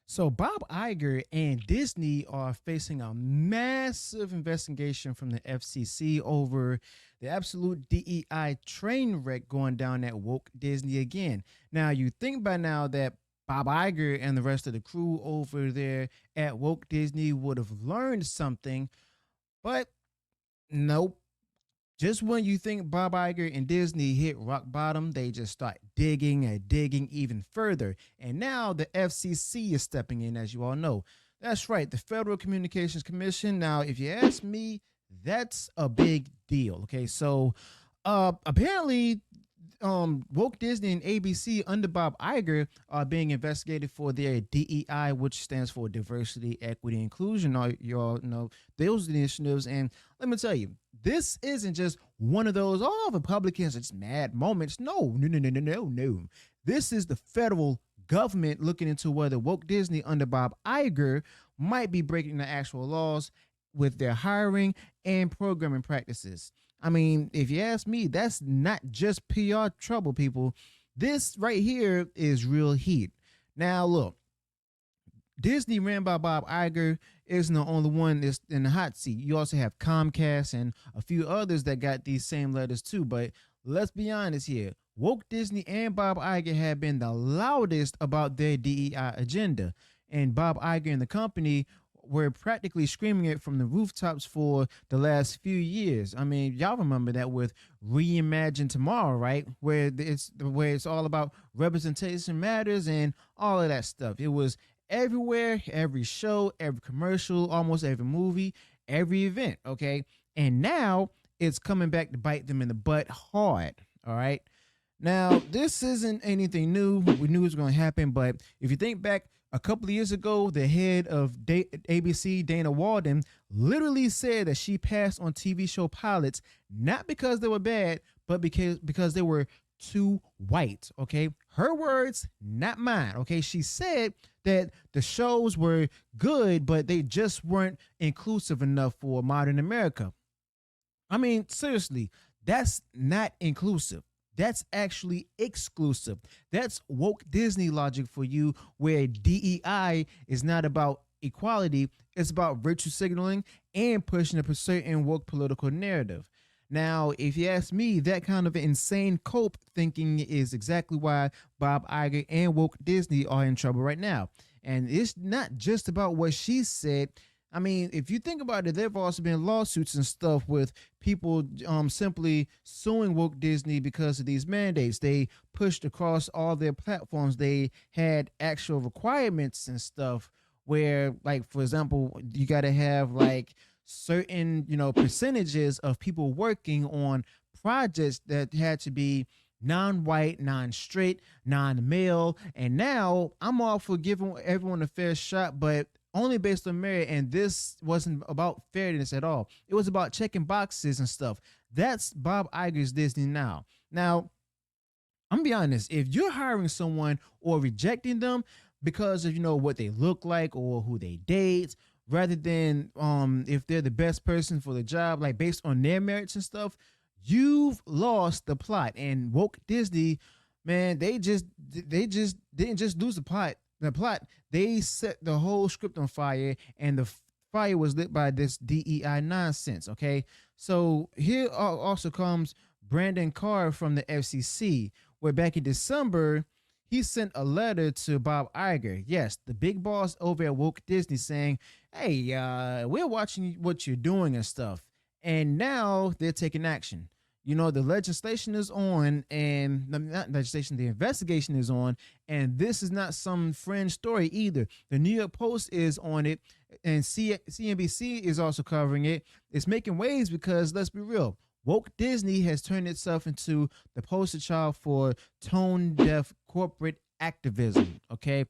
So Bob Iger and Disney are facing a massive investigation from the FCC over the absolute DEI train wreck going down at woke Disney again. Now you think by now that Bob Iger and the rest of the crew over there at woke Disney would have learned something, but nope. Just when you think Bob Iger and Disney hit rock bottom, they just start digging and digging even further. And now the FCC is stepping in, as you all know. That's right, the Federal Communications Commission. Now, if you ask me, that's a big deal. Okay, so apparently Woke Disney and ABC under Bob Iger are being investigated for their DEI, which stands for diversity, equity, inclusion. All you all know those initiatives, and let me tell you, this isn't just one of those Republicans are just mad moments. No, no, no, no, no, no, no. This is the federal government looking into whether Woke Disney under Bob Iger might be breaking the actual laws with their hiring and programming practices. I mean, if you ask me, that's not just PR trouble, people. This right here is real heat. Now, look, Disney ran by Bob Iger isn't the only one that's in the hot seat. You also have Comcast and a few others that got these same letters too. But let's be honest here. Woke Disney and Bob Iger have been the loudest about their DEI agenda. And Bob Iger and the company were practically screaming it from the rooftops for the last few years. I mean, y'all remember that with Reimagine Tomorrow, right? Where it's all about representation matters and all of that stuff. It was everywhere, every show, every commercial, almost every movie, every event, okay? And now it's coming back to bite them in the butt hard, all right? Now, this isn't anything new. We knew it was going to happen, but if you think back a couple of years ago, the head of ABC, Dana Walden, literally said that she passed on TV show pilots not because they were bad, but because they were too white. Okay, her words, not mine. Okay, she said that the shows were good, but they just weren't inclusive enough for modern America. I mean, seriously, that's not inclusive. That's actually exclusive. That's woke Disney logic for you, where DEI is not about equality, it's about virtue signaling and pushing a certain woke political narrative. Now, if you ask me, that kind of insane cope thinking is exactly why Bob Iger and woke Disney are in trouble right now. And it's not just about what she said. I mean, if you think about it, there have also been lawsuits and stuff with people simply suing woke Disney because of these mandates. They pushed across all their platforms. They had actual requirements and stuff where, like, for example, you got to have like certain, percentages of people working on projects that had to be non-white, non-straight, non-male. And now I'm all for giving everyone a fair shot, but only based on merit. And this wasn't about fairness at all. It was about checking boxes and stuff. That's Bob Iger's Disney now. Now, I'm gonna be honest. If you're hiring someone or rejecting them because of what they look like or who they date, rather than if they're the best person for the job, like based on their merits and stuff, you've lost the plot. And woke Disney, man, they didn't just lose the plot, they set the whole script on fire, and the fire was lit by this DEI nonsense. Okay, so here also comes Brandon Carr from the FCC, where back in December he sent a letter to Bob Iger, yes, the big boss over at woke Disney, saying, "Hey, we're watching what you're doing and stuff," and now they're taking action. The legislation is on, and not legislation, the investigation is on, and this is not some fringe story either. The New York Post is on it, and CNBC is also covering it. It's making waves because, let's be real, woke Disney has turned itself into the poster child for tone-deaf corporate activism, okay?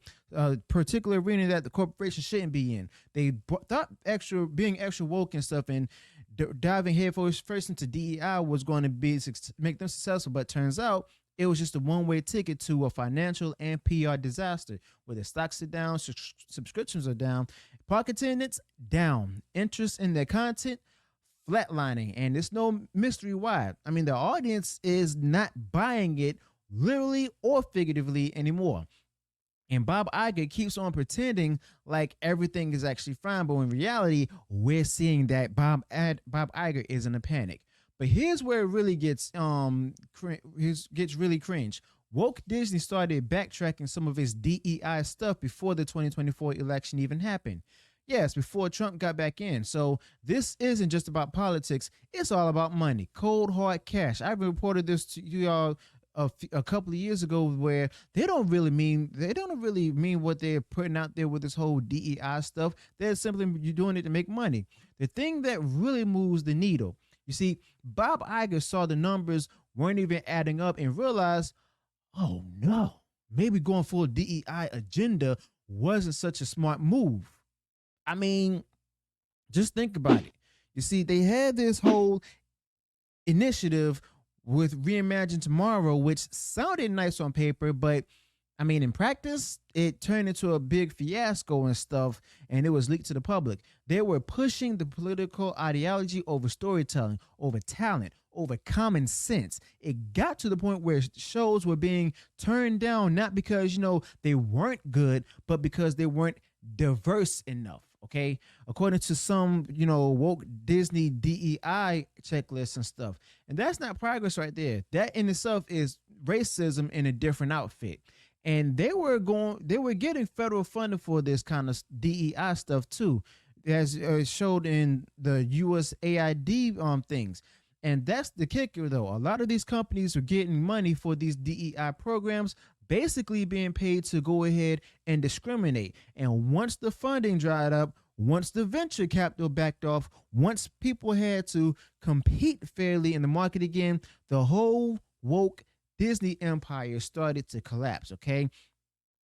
Particular arena that the corporation shouldn't be in. They thought being extra woke and stuff and diving headfirst into DEI was going to make them successful, but turns out it was just a one-way ticket to a financial and PR disaster, where the stocks are down, subscriptions are down, park attendance down, interest in their content flatlining, and it's no mystery why. I mean, the audience is not buying it literally or figuratively anymore. And Bob Iger keeps on pretending like everything is actually fine, but in reality, we're seeing that Bob Iger is in a panic. But here's where it really gets really cringe. Woke Disney started backtracking some of its DEI stuff before the 2024 election even happened. Yes, before Trump got back in. So this isn't just about politics. It's all about money, cold hard cash. I reported this to y'all a couple of years ago, where they don't really mean what they're putting out there with this whole DEI stuff. They're simply doing it to make money. The thing that really moves the needle, you see, Bob Iger saw the numbers weren't even adding up and realized, oh no, maybe going for a DEI agenda wasn't such a smart move. I mean, just think about it. You see, they had this whole initiative with Reimagine Tomorrow, which sounded nice on paper, but I mean, in practice, it turned into a big fiasco and stuff, and it was leaked to the public. They were pushing the political ideology over storytelling, over talent, over common sense. It got to the point where shows were being turned down, not because, they weren't good, but because they weren't diverse enough. Okay, according to some, woke Disney DEI checklists and stuff. And that's not progress right there. That in itself is racism in a different outfit. And they were getting federal funding for this kind of DEI stuff too, as showed in the USAID things. And that's the kicker, though. A lot of these companies are getting money for these DEI programs, basically being paid to go ahead and discriminate. And once the funding dried up, once the venture capital backed off, once people had to compete fairly in the market again, the whole woke Disney empire started to collapse, okay?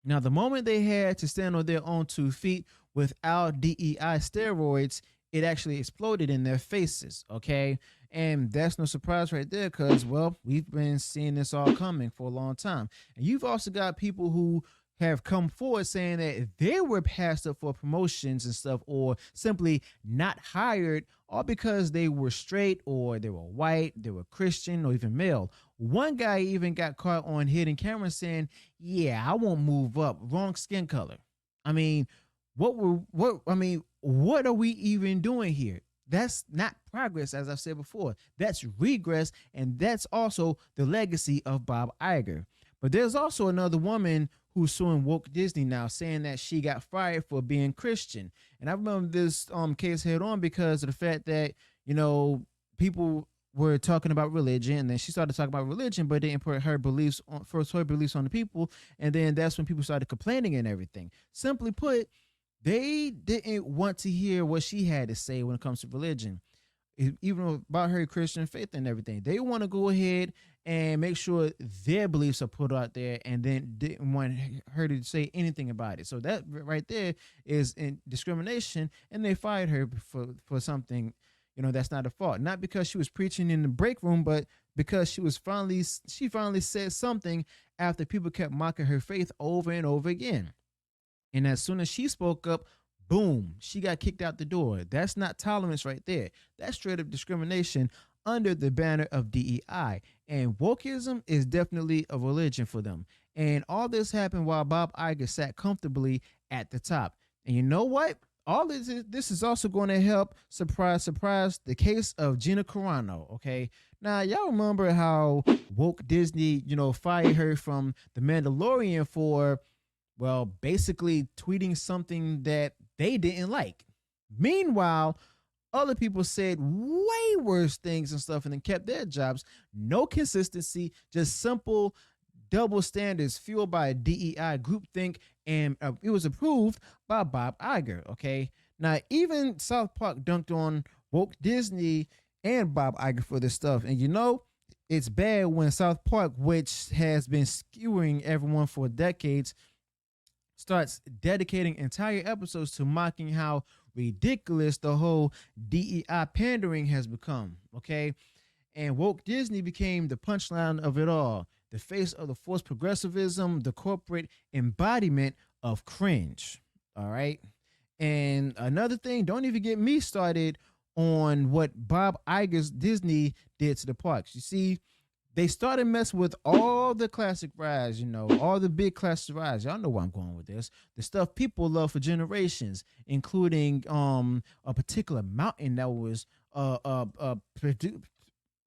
Now, the moment they had to stand on their own 2 feet without DEI steroids, it actually exploded in their faces, okay? And that's no surprise right there, because, well, we've been seeing this all coming for a long time. And you've also got people who have come forward saying that they were passed up for promotions and stuff, or simply not hired, all because they were straight, or they were white, they were Christian, or even male. One guy even got caught on hidden camera saying, yeah, I won't move up, wrong skin color. I mean, what are we even doing here? That's not progress, as I've said before. That's regress, and that's also the legacy of Bob Iger. But there's also another woman who's suing woke Disney now, saying that she got fired for being Christian. And I remember this case head on because of the fact that, people were talking about religion, and then she started talking about religion, but didn't put her beliefs on the people. And then that's when people started complaining and everything. Simply put, they didn't want to hear what she had to say when it comes to religion, even about her Christian faith and everything. They want to go ahead and make sure their beliefs are put out there, and then didn't want her to say anything about it. So that right there is in discrimination, and they fired her for something, that's not her fault. Not because she was preaching in the break room, but because she finally said something after people kept mocking her faith over and over again. And as soon as she spoke up, boom, she got kicked out the door. That's not tolerance right there. That's straight up discrimination under the banner of DEI. And wokeism is definitely a religion for them. And all this happened while Bob Iger sat comfortably at the top. And you know what? All this is also going to help, surprise, surprise, the case of Gina Carano, okay? Now, y'all remember how woke Disney, fired her from The Mandalorian for, well, basically tweeting something that they didn't like. Meanwhile, other people said way worse things and stuff and then kept their jobs. No consistency, just simple double standards fueled by DEI groupthink, and it was approved by Bob Iger, okay? Now, even South Park dunked on woke Disney and Bob Iger for this stuff. And it's bad when South Park, which has been skewering everyone for decades, starts dedicating entire episodes to mocking how ridiculous the whole DEI pandering has become, okay? And woke Disney became the punchline of it all, the face of the forced progressivism, the corporate embodiment of cringe, all right? And another thing, don't even get me started on what Bob Iger's Disney did to the parks. You see, they started messing with all the classic rides, all the big classic rides. Y'all know where I'm going with this. The stuff people love for generations, including a particular mountain that was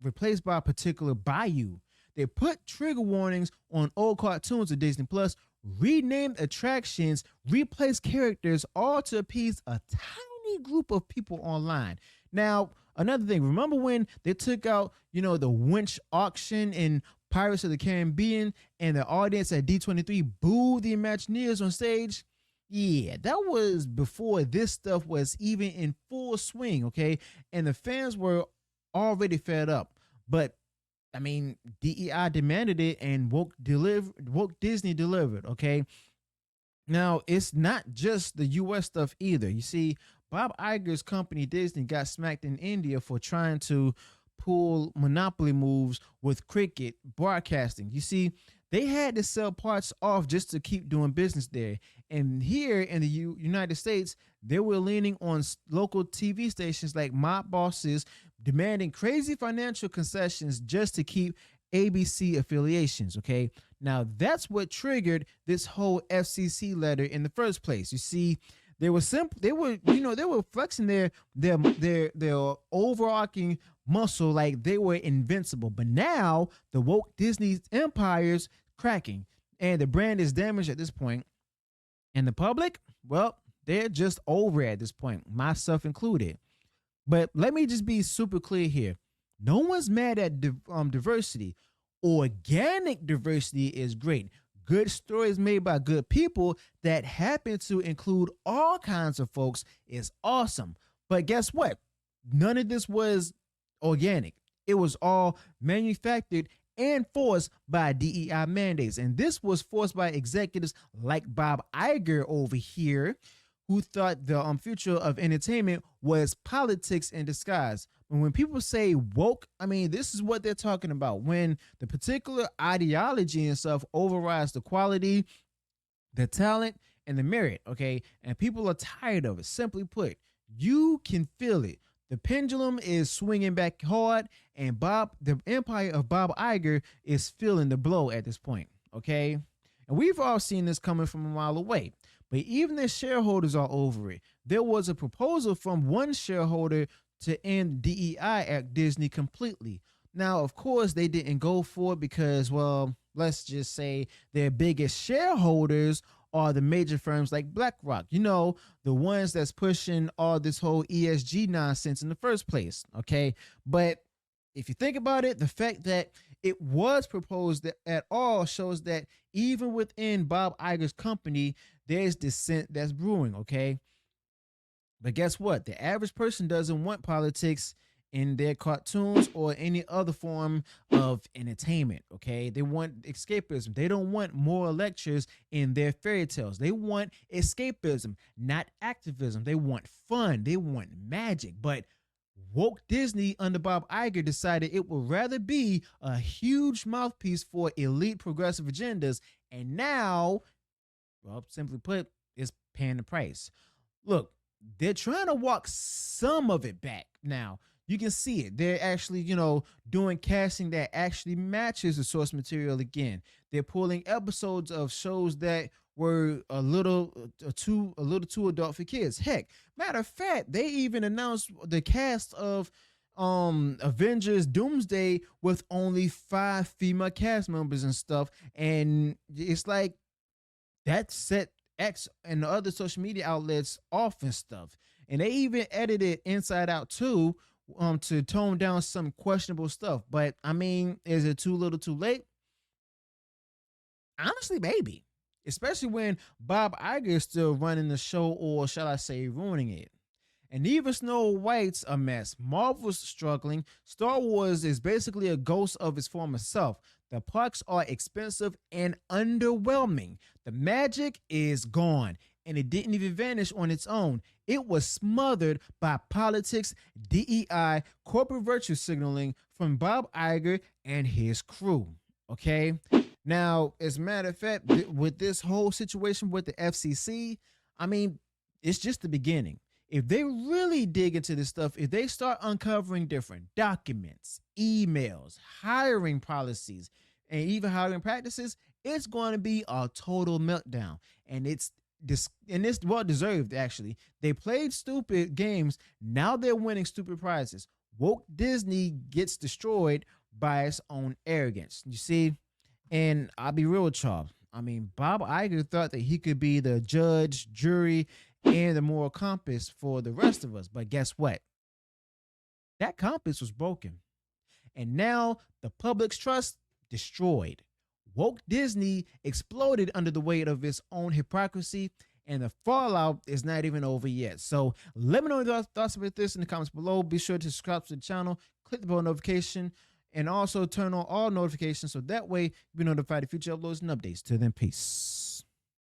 replaced by a particular bayou. They put trigger warnings on old cartoons of Disney Plus, renamed attractions, replaced characters, all to appease a tiny group of people online. Now, another thing, remember when they took out, the winch auction in Pirates of the Caribbean and the audience at D23 booed the Imagineers on stage? Yeah, that was before this stuff was even in full swing, okay? And the fans were already fed up. But I mean, DEI demanded it and woke Disney delivered, okay? Now, it's not just the US stuff either. You see, Bob Iger's company Disney got smacked in India for trying to pull monopoly moves with cricket broadcasting. You see, they had to sell parts off just to keep doing business there. And here in the United States, they were leaning on local TV stations like mob bosses, demanding crazy financial concessions just to keep ABC affiliations. Okay, now that's what triggered this whole FCC letter in the first place. You see, they were they were flexing their overarching muscle like they were invincible. But now the woke Disney empire's cracking, and the brand is damaged at this point. And the public, well, they're just over at this point, myself included. But let me just be super clear here. No one's mad at diversity. Organic diversity is great. Good stories made by good people that happen to include all kinds of folks is awesome. But guess what? None of this was organic. It was all manufactured and forced by DEI mandates. And this was forced by executives like Bob Iger over here, who thought the future of entertainment was politics in disguise. And when people say woke, I mean, this is what they're talking about. When the particular ideology and stuff overrides the quality, the talent, and the merit, okay? And people are tired of it. Simply put, you can feel it. The pendulum is swinging back hard, and the empire of Bob Iger is feeling the blow at this point, okay? And we've all seen this coming from a mile away. But even the shareholders are over it. There was a proposal from one shareholder to end DEI at Disney completely. Now, of course, they didn't go for it because, well, let's just say their biggest shareholders are the major firms like BlackRock, the ones that's pushing all this whole ESG nonsense in the first place, okay? But if you think about it, the fact that it was proposed at all shows that even within Bob Iger's company, there's dissent that's brewing, okay? But guess what? The average person doesn't want politics in their cartoons or any other form of entertainment, okay? They want escapism. They don't want moral lectures in their fairy tales. They want escapism, not activism. They want fun. They want magic. But woke Disney under Bob Iger decided it would rather be a huge mouthpiece for elite progressive agendas. And now, well, simply put, it's paying the price. Look, they're trying to walk some of it back now. You can see it. They're actually, doing casting that actually matches the source material again. They're pulling episodes of shows that were a little too adult for kids. Heck, matter of fact, they even announced the cast of Avengers Doomsday with only 5 female cast members and stuff. And it's like that set X and the other social media outlets off and stuff. And they even edited Inside Out 2 to tone down some questionable stuff. But I mean, is it too little too late? Honestly, maybe. Especially when Bob Iger is still running the show, or shall I say ruining it. And even Snow White's a mess. Marvel's struggling. Star Wars is basically a ghost of its former self. The parks are expensive and underwhelming. The magic is gone, and it didn't even vanish on its own. It was smothered by politics, DEI, corporate virtue signaling from Bob Iger and his crew. Okay? Now, as a matter of fact, with this whole situation with the FCC, I mean, it's just the beginning. if they really dig into this stuff, if they start uncovering different documents, emails, hiring policies, and even hiring practices, it's going to be a total meltdown. And it's well deserved, actually. They played stupid games. Now they're winning stupid prizes. Woke Disney gets destroyed by its own arrogance. You see? And I'll be real with y'all. I mean, Bob Iger thought that he could be the judge, jury, and the moral compass for the rest of us. But guess what? That compass was broken. And now the public's trust destroyed. Woke Disney exploded under the weight of its own hypocrisy, and the fallout is not even over yet. So let me know your thoughts about this in the comments below. Be sure to subscribe to the channel, click the bell notification, and also turn on all notifications so that way you'll be notified of future uploads and updates. Till then, peace.